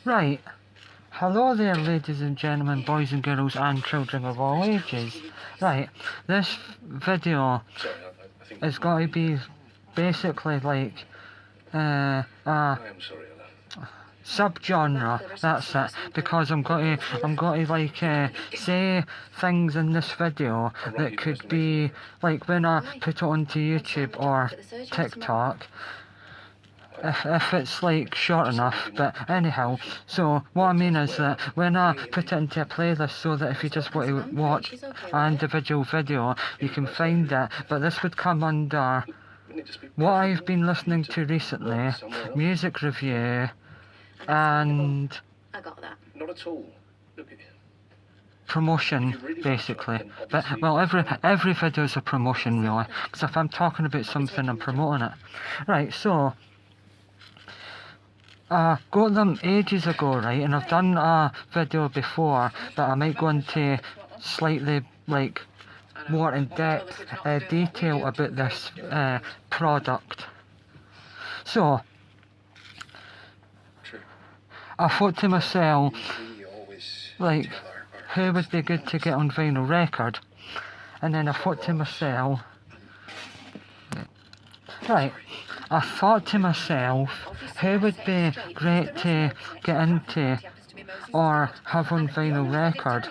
Right. Hello there, ladies and gentlemen, boys and girls, and children of all ages. Right. This video is going to be basically like subgenre, that's it, because I'm going to say things in this video that could be like when I put it onto YouTube or TikTok, if it's like short enough. But anyhow, so what I mean is that when I put it into a playlist, so that if you just want to watch an individual video, you can find it, but this would come under what I've been listening to recently, music review, and I got that. Not at all. promotion, basically. But well, every video is a promotion, really, because if I'm talking about something, I'm promoting it. Right, so I got them ages ago, right, and I've done a video before, but I might go into slightly like more in-depth detail about this product. So I thought to myself, like, who would be good to get on vinyl record? And then I thought to myself, right, I thought to myself, who would be great to get into or have on vinyl record?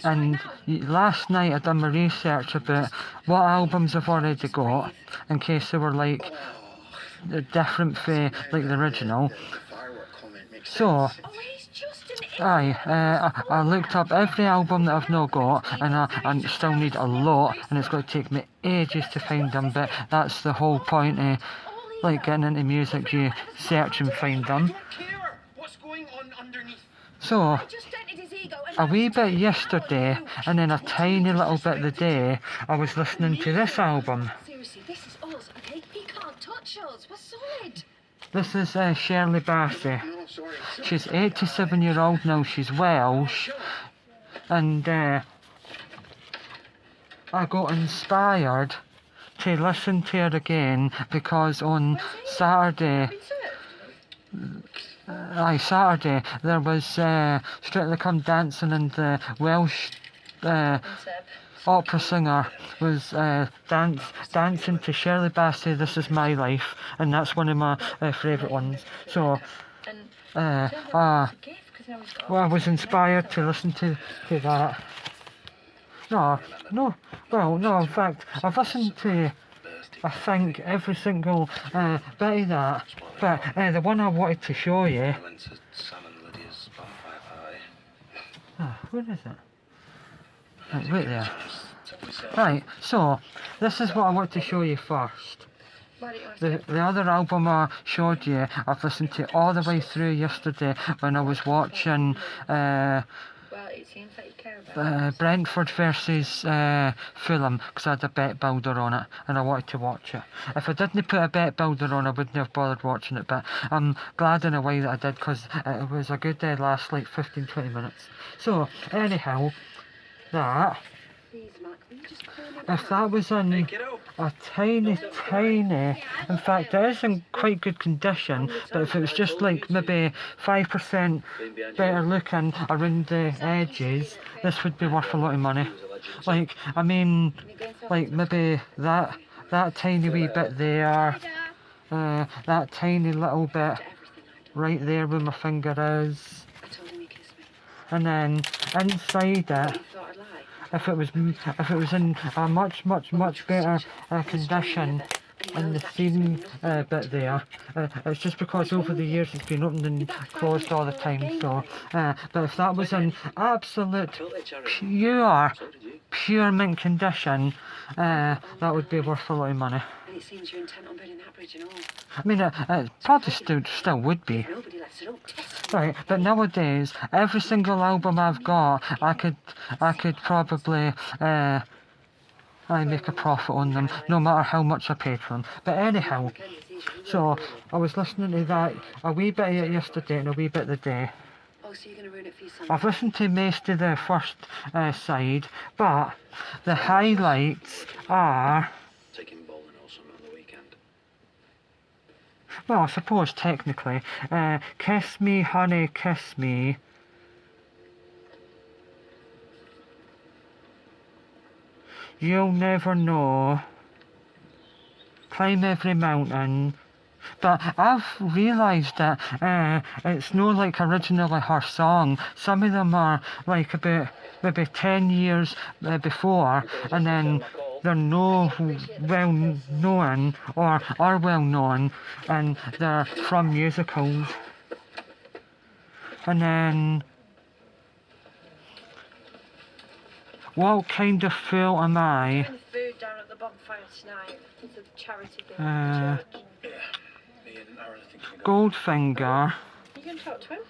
And last night I done my research about what albums I've already got, in case they were like different from like the original. So I looked up every album that I've not got, and I still need a lot, and it's going to take me ages to find them, but that's the whole point of like getting into music, you search and find them. So a wee bit yesterday, and then a tiny little bit the day, I was listening to this album. Seriously, this is us, okay? He can't touch us. We're solid. This is Shirley Bassey. She's 87-year-old now, she's Welsh, and I got inspired to listen to her again because on Saturday there was Strictly Come Dancing, and the Welsh opera singer was dancing to Shirley Bassey, This Is My Life, and that's one of my favourite ones. So well, I was inspired to listen to that. No, in fact, I've listened to, I think, every single bit of that, but the one I wanted to show you, where is it? Right there. Right, so this is what I want to show you first. The other album I showed you, I've listened to all the way through yesterday when I was watching Brentford versus Fulham, because I had a bet builder on it and I wanted to watch it. If I didn't put a bet builder on, I wouldn't have bothered watching it, but I'm glad in a way that I did, because it was a good last like 15-20 minutes. So anyhow, that, if that was in a tiny, in fact it is in quite good condition, but if it was just like maybe 5% better looking around the edges, this would be worth a lot of money. Like, I mean, like maybe that tiny wee bit there, that tiny little bit right there where my finger is, and then inside it, if it was in a much better condition in the seam bit there, it's just because over the years it's been opened and closed all the time. So but if that was in absolute pure mint condition, that would be worth a lot of money. And it seems you're intent on burning that bridge and all. I mean, it probably still would be. Nobody lets it up. Right, but nowadays, every single album I've got, I could probably make a profit on them, no matter how much I paid for them. But anyhow, so I was listening to that a wee bit of it yesterday and a wee bit the day. Oh, so you're going to ruin it for your son? I've listened to most of the first side, but the highlights are... Taking bowling or something on the weekend. Well, I suppose technically. Kiss me, honey, kiss me. You'll never know. Climb every mountain. But I've realised that it's not like originally her song. Some of them are like about maybe 10 years before, and then they're no well known or are well known, and they're from musicals. And then, what kind of fool am I? Getting the food down at the bonfire tonight. It's a charity thing Uh, at the church. Me and Aaron are thinking about Goldfinger. You can talk to him.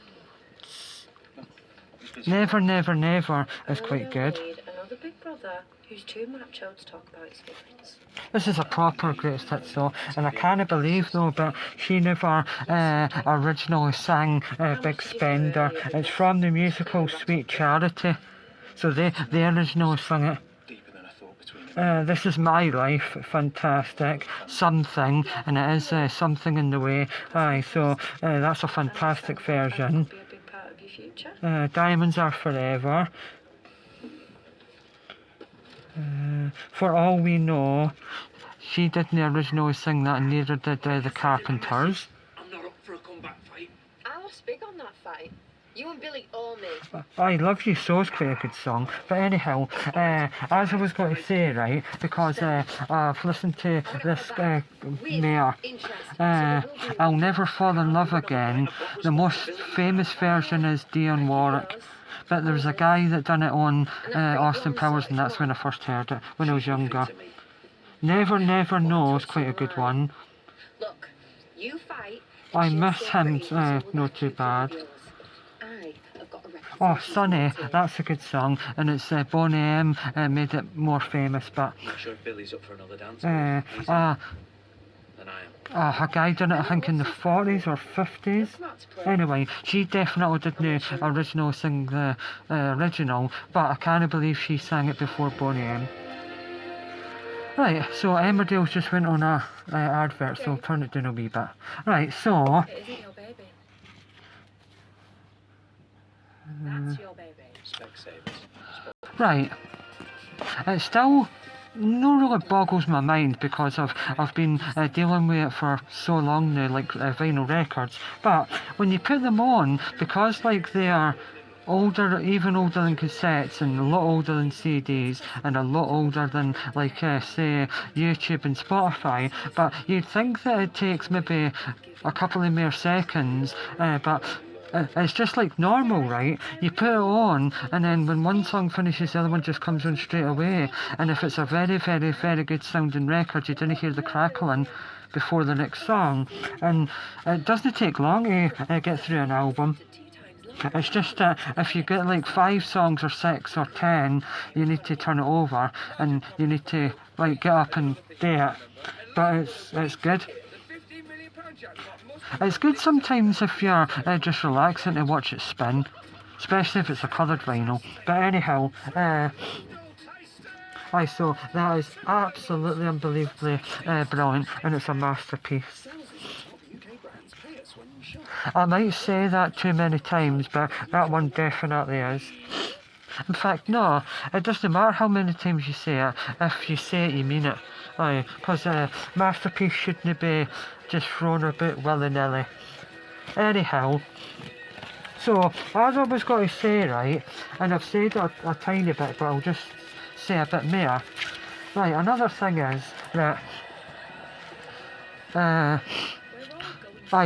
Never, never, never is quite good. Need another big brother who's too macho to talk about his feelings. This is a proper greatest hits though, and I can't believe though, but she never originally sang Big Spender. It's from the musical Sweet Charity, so they originally sang it. deeper than I thought between This Is My Life, fantastic. Something, and it is something in the way. Aye, so that's a fantastic version. Be a big part of your future. Diamonds Are Forever. For All We Know, she didn't originally sing that, and neither did the Carpenters. I'm not up for a comeback fight. I was big on that fight. You and Billy owe me. I Love You So is quite a good song. But anyhow, as I was going to say, right, because I've listened to this mayor, I'll Never Fall in Love Again. The most famous version is Dionne Warwick. But there was a guy that done it on Austin Powers, and that's when I first heard it, when I was younger. Never Never Know is quite a good one. Look, you fight. I Miss Him, not too bad. I have got a reputation. Oh, Sunny, that's a good song, and it's Boney M made it more famous, but I'm not sure if Billy's up for another dance. He's than I am. a guy done it, I think, in the 40s or 50s. Anyway, she definitely didn't originally sing the original, but I can't believe she sang it before Boney M. Right, so Emmerdale's just went on a advert, so I'll turn it down a wee bit. Right, so It isn't your baby. That's your baby. Specsavers. right, it still no really boggles my mind because I've been dealing with it for so long now, like vinyl records. But when you put them on, because like they are older, even older than cassettes, and a lot older than CDs, and a lot older than like say YouTube and Spotify, but you'd think that it takes maybe a couple of more seconds, but it's just like normal, right? You put it on, and then when one song finishes, the other one just comes on straight away. And if it's a very, very, very good sounding record, you didn't hear the crackling before the next song. And it doesn't take long to get through an album. It's just that if you get like 5 songs or 6 or 10, you need to turn it over, and you need to like get up and do it. But it's good. It's good sometimes if you're just relaxing to watch it spin, especially if it's a coloured vinyl. But anyhow, so that is absolutely unbelievably brilliant, and it's a masterpiece. I might say that too many times, but that one definitely is. In fact, no, it doesn't matter how many times you say it. If you say it, you mean it. Because masterpiece shouldn't be just thrown about willy-nilly. Anyhow, so as I was going to say, right, and I've said it a tiny bit, but I'll just say a bit more. Right, another thing is that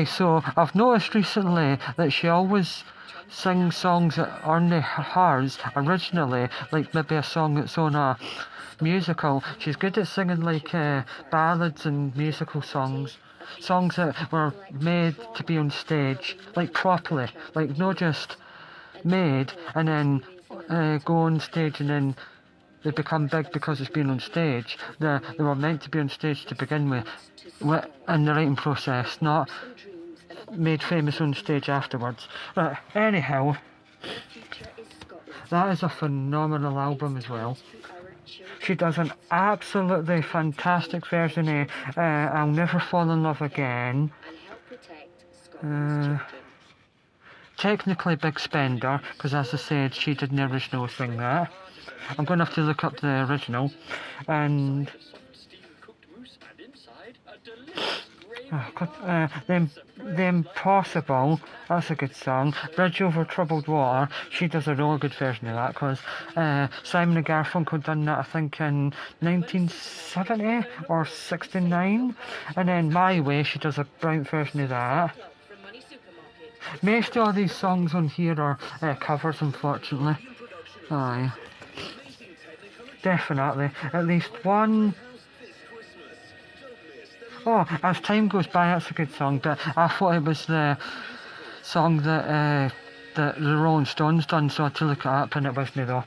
so I've noticed recently that she always sings songs that aren't hers originally, like maybe a song that's on a musical. She's good at singing like ballads and musical songs that were made to be on stage, like properly, like not just made and then go on stage and then they become big because it's been on stage. They were meant to be on stage to begin with in the writing process, not made famous on stage afterwards. Right, anyhow, that is a phenomenal album as well. She does an absolutely fantastic version of I'll Never Fall in Love Again. Uh, technically Big Spender, because as I said, she didn't originally sing that. I'm going to have to look up the original. And oh, God, the Impossible, that's a good song. Bridge Over Troubled Water, she does a really good version of that, because Simon and Garfunkel done that I think in 1970 or 69, and then My Way, she does a brilliant version of that. Most of all these songs on here are covers, unfortunately. Aye. Definitely. At least one. Oh, As Time Goes By, that's a good song, but I thought it was the song that the Rolling Stones done, so I had to look it up, and it wasn't though.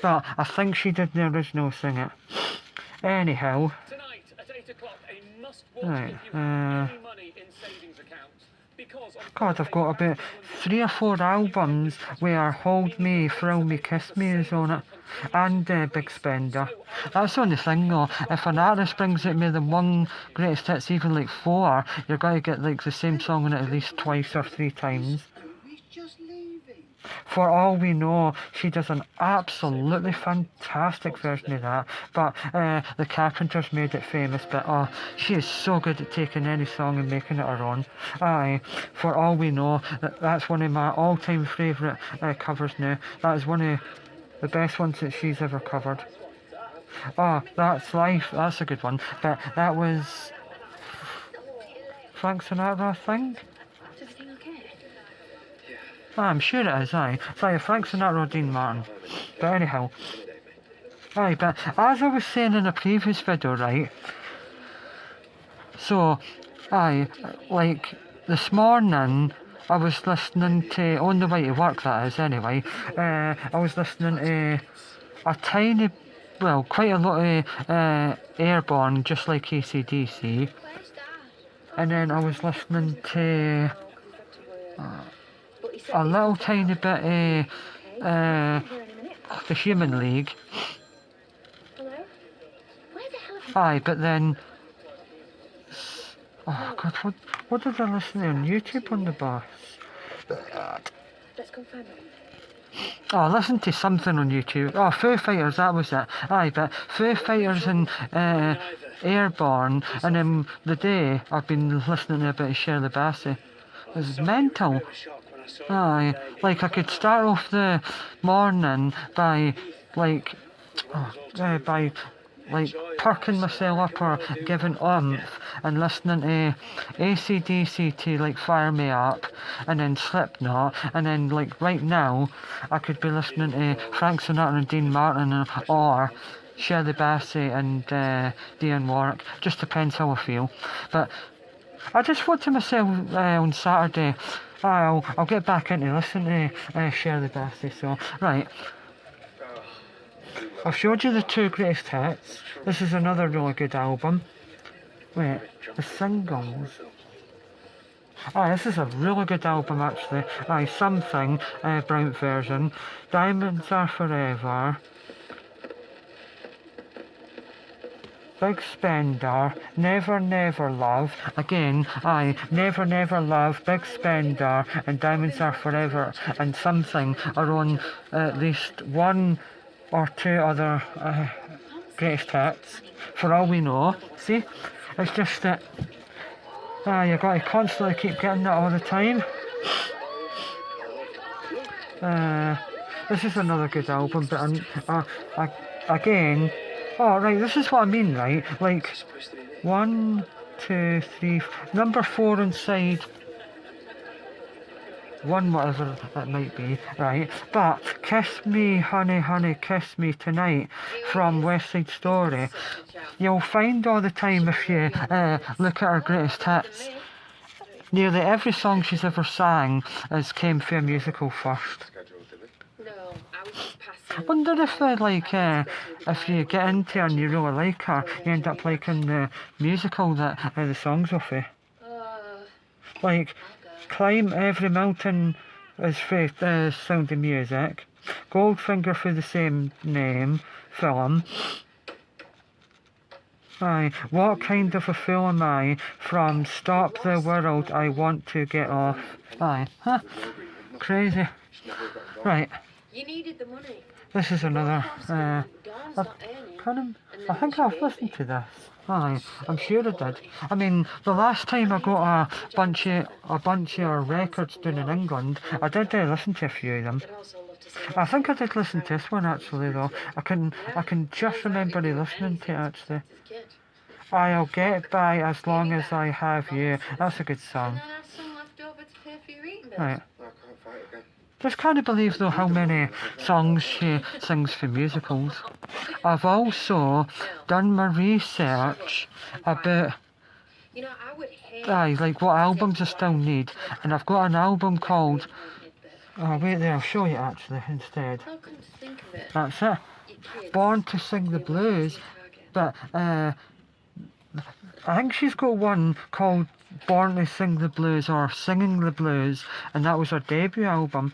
But I think she did the original sing it. Anyhow. Right, God, I've got about 3 or 4 albums where Hold Me, Thrill Me, Kiss Me is on it, and Big Spender. That's the only thing though, if an artist brings out more than one greatest hits, even like 4, you're going to get like the same song on it at least twice or 3 times. For All We Know, she does an absolutely fantastic version of that, but the Carpenters made it famous, but oh, she is so good at taking any song and making it her own. Aye, For All We Know, that's one of my all-time favourite covers now. That is one of the best ones that she's ever covered. Oh, That's Life, that's a good one, but that was Frank Sinatra, I think? Is everything okay? I'm sure it is, aye. It's either Frank Sinatra or Dean Martin. But anyhow. Aye, but as I was saying in a previous video, right? So, aye, like, this morning, I was listening to, on the way to work that is, anyway, I was listening to a tiny, well, quite a lot of Airborne, just like AC/DC. And then I was listening to a little tiny bit of the Human League. Aye, but then... Oh God, what did I listen to on YouTube on the bus? Let's go find them. Oh, I listened to something on YouTube. Oh, Foo Fighters, that was it. Aye, but Foo Fighters and Airborne, and then the day I've been listening to a bit of Shirley Bassey. It was mental. Aye, like I could start off the morning by like perking myself up or giving oomph and listening to AC/DC to like fire me up, and then Slipknot, and then like right now I could be listening to Frank Sinatra and Dean Martin, or Shirley Bassey and Dionne Warwick. Just depends how I feel. But I just thought to myself on Saturday, I'll get back into listening to Shirley Bassey. So right, I've showed you the 2 greatest hits. This is another really good album. Wait, the singles. This is a really good album actually. Something, Brown version. Diamonds Are Forever. Big Spender, Never Never Love. Again, Never Never Love, Big Spender, and Diamonds Are Forever, and Something are on at least 1 or 2 other greatest hits. For All We Know. See, it's just that you got to constantly keep getting that all the time. This is another good album, but again. Oh, right, this is what I mean, right? Like, 1, 2, 3, number 4 inside 1, whatever that might be, right? But Kiss Me, Honey, Honey, Kiss Me Tonight from West Side Story, you'll find all the time if you look at her greatest hits. Nearly every song she's ever sang came through a musical first. I wonder if if you get into her and you really like her, you end up liking the musical that the songs off of. Like, Climb Every Mountain is for Sound of Music, Goldfinger for the same name film, Aye, what kind of a fool am I? From Stop the World, I Want to Get Off. Aye, huh? Crazy. Right, You needed the money. this is another, Dawn's I've not earning. kind of, And I then think there's I've your listened baby. to this. Aye, I'm sure I did. I mean, the last time I got a bunch of records done in England, I did listen to a few of them. I'd also love to see I think I did listen to this one actually though. I can just remember listening to it actually. I'll get by as long as I have you. That's a good And song. then have some left over to pay for your eating bills. Right. Just can't believe though how many songs she sings for musicals. I've also done my research about You know, I would hate like what albums I still need, and I've got an album called. Oh wait there, I'll show you actually instead. How come to think of it? That's it. Your kids, Born to Sing the they were Blues, your target. but I think she's got one called Born to Sing the Blues or Singing the Blues, and that was her debut album.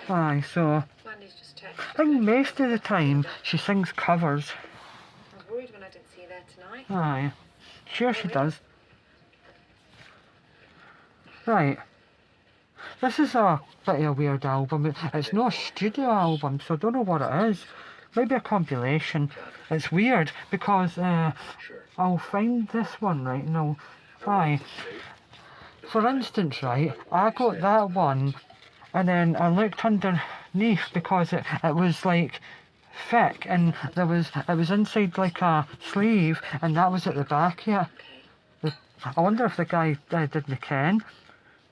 Aye, so Mandy's just I texted. think most of the time she sings covers. I was worried when I didn't see you there tonight. Aye, sure she does. Right, this is a bit of a weird album. It's not a studio album, so I don't know what it is. Maybe a compilation. It's weird because I'll find this one right now. Aye. For instance, right, I got that one and then I looked underneath because it was like thick and it was inside like a sleeve and that was at the back here. I wonder if the guy did me ken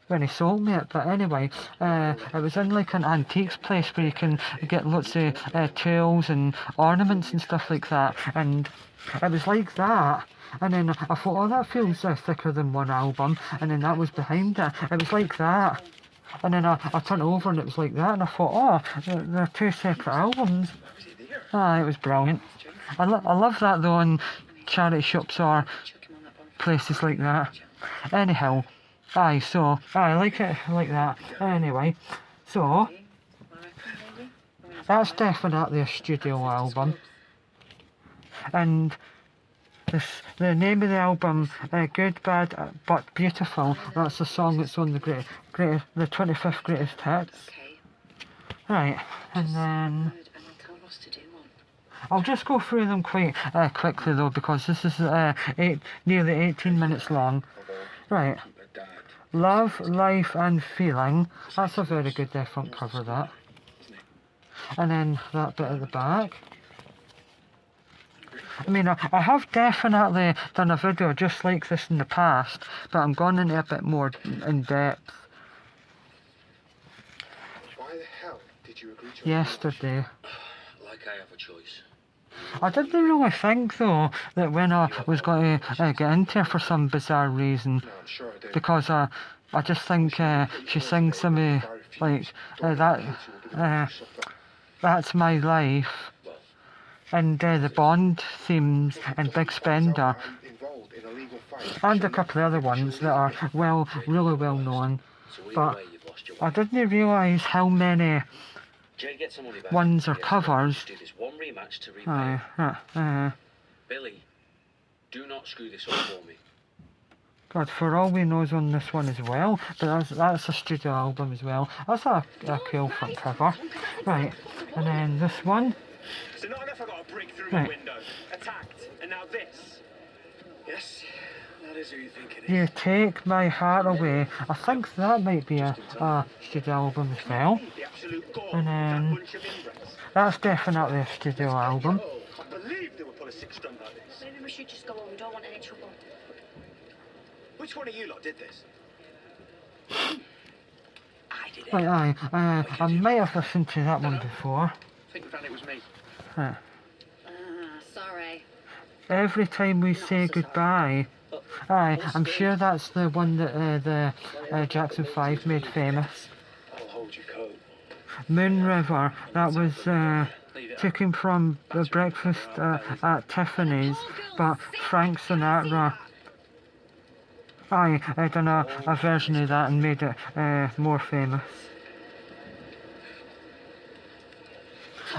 when he sold me it, but anyway, it was in like an antiques place where you can get lots of tools and ornaments and stuff like that, and it was like that. And then I thought, oh, that feels thicker than one album, and then that was behind it. It was like that. And then I turned it over and it was like that, and I thought, oh, they're two separate albums. Ah, it was brilliant. I love that though in charity shops or places like that. Anyhow, aye, so, I like it like that. Anyway, so, that's definitely a studio album. And the name of the album, Good, Bad, But Beautiful, that's the song that's on the 25th Greatest Hits. Right, and then I'll just go through them quite quickly though, because this is nearly 18 minutes long. Right, Love, Life and Feeling, that's a very good front cover, that. And then that bit at the back. I mean, I have definitely done a video just like this in the past, but I'm going into a bit more in depth. Why the hell did you agree to Yesterday. Like I have a choice. I didn't really think though that when I was going to get into it for some bizarre reason, No, I'm sure I did. because I just think she sings some like That's My Life, and the Bond themes and Big Spender, I'm involved in a legal fight. and a couple of other ones that are really well known. So either But way, you've lost your I didn't realise how many Jay, get some money back. ones are Yes, covers. just do this one rematch to repay. Billy, do not screw this up for me. God, For All We Know's on this one as well, but that's a studio album as well. That's a cool front cover. Right, and then this one. So not enough I got to break through Right. the window, attacked, and now this. Yes, that is who you think it is. You Take My Heart Away. I think that might be a studio album as well. The absolute gore And of that then bunch of inbreds. that's definitely a studio album. I believe they would pull a six string like this. Maybe we should just go on. We don't want any trouble. Which one of you lot did this? I did it. Right, I might have listened to that one before. I think we found it was me. Sorry. Every Time We Say Goodbye. Aye, I'm sure that's the one that the Jackson 5 made famous. I'll hold your coat. Moon River, that was Leave it. taken from Breakfast at Tiffany's, but Frank Sinatra, aye, I done a version of that and made it more famous.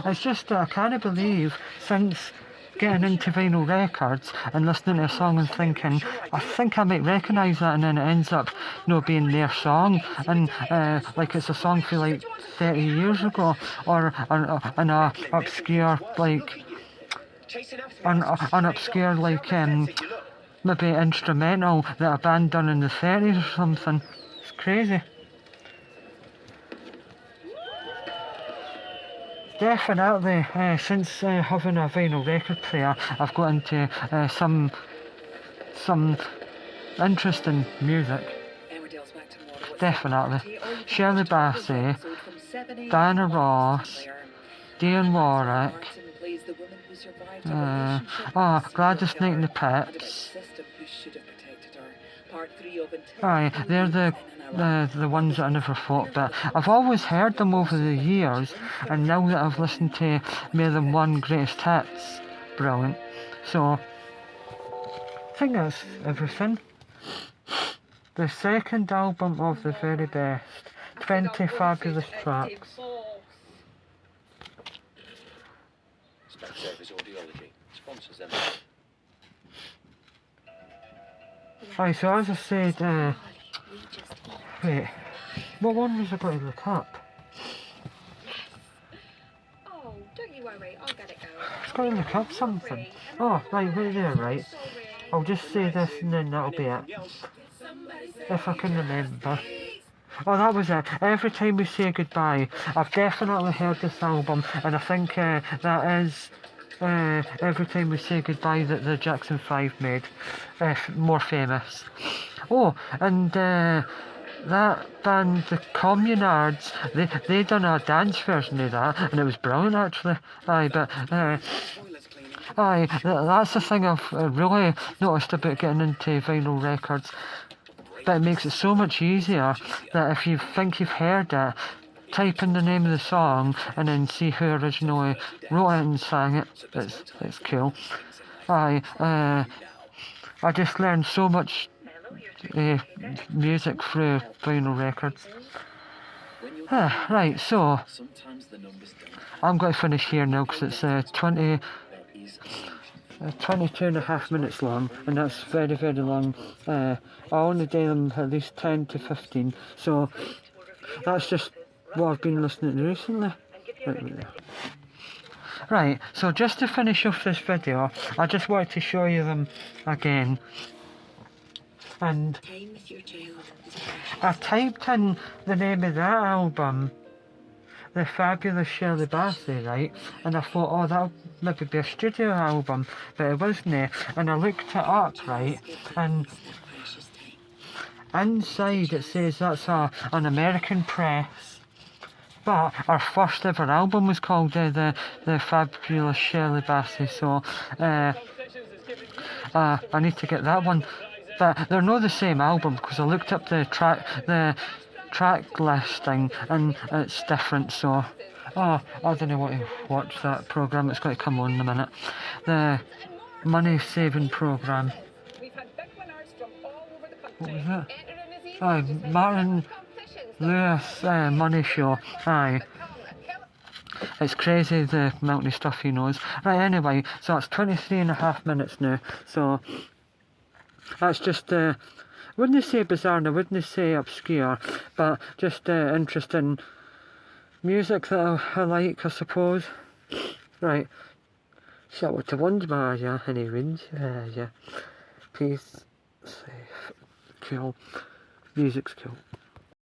It's just I can't believe since getting into vinyl records and listening to a song and thinking, I think I might recognise that, and then it ends up being their song, and like it's a song for like 30 years ago, or an obscure like an obscure like maybe instrumental that a band done in the 30s or something. It's crazy. Definitely, since having a vinyl record player, I've got into some interesting music. Definitely. Shirley Bassey, Diana Ross, Dionne Warwick, Gladys Knight and the Pips. Aye, they're the ones that I never thought, but I've always heard them over the years, and now that I've listened to more than one greatest hits, brilliant. So, I think that's everything. The second album of the very best, 20 fabulous tracks. Specsavers Audiology sponsors them. Aye, so as I said, wait, what one was I going to look up? Oh, don't you worry, I'll get it going. I was going to look up something. Oh, right, we're there, right. I'll just say this and then that'll be it. If I can remember. Oh, that was it. Every Time We Say Goodbye. I've definitely heard this album, and I think that is Every Time We Say Goodbye that the Jackson 5 made more famous. Oh, and that band, the Communards, they done a dance version of that, and it was brilliant actually. Aye, but that's the thing I've really noticed about getting into vinyl records. But it makes it so much easier that if you think you've heard it, type in the name of the song and then see who originally wrote it and sang it. It's cool. I just learned so much music through vinyl records. Right, so I'm going to finish here now because it's 22 and a half minutes long, and that's very, very long. I only do them at least 10 to 15, so that's just what I've been listening to recently. Right, so just to finish off this video, I just wanted to show you them again. And I typed in the name of that album, The Fabulous Shirley Bassey, right? And I thought, oh, that'll maybe be a studio album, but it wasn't. And I looked it up, right? And inside it says that's an American press. But our first ever album was called the Fabulous Shirley Bassey, so I need to get that one. But they're not the same album because I looked up the track listing and it's different, so I don't know what to watch that programme, it's going to come on in a minute. The money saving programme. What was that? Oh, Martin Lewis Money Show. Aye. It's crazy the amount of stuff he knows. Right, anyway, so that's 23 and a half minutes now, so that's just wouldn't say bizarre and I wouldn't say obscure, but just interesting music that I like, I suppose. Right, so what to wonder about, yeah, any wins, yeah, peace, safe, cool, music's cool.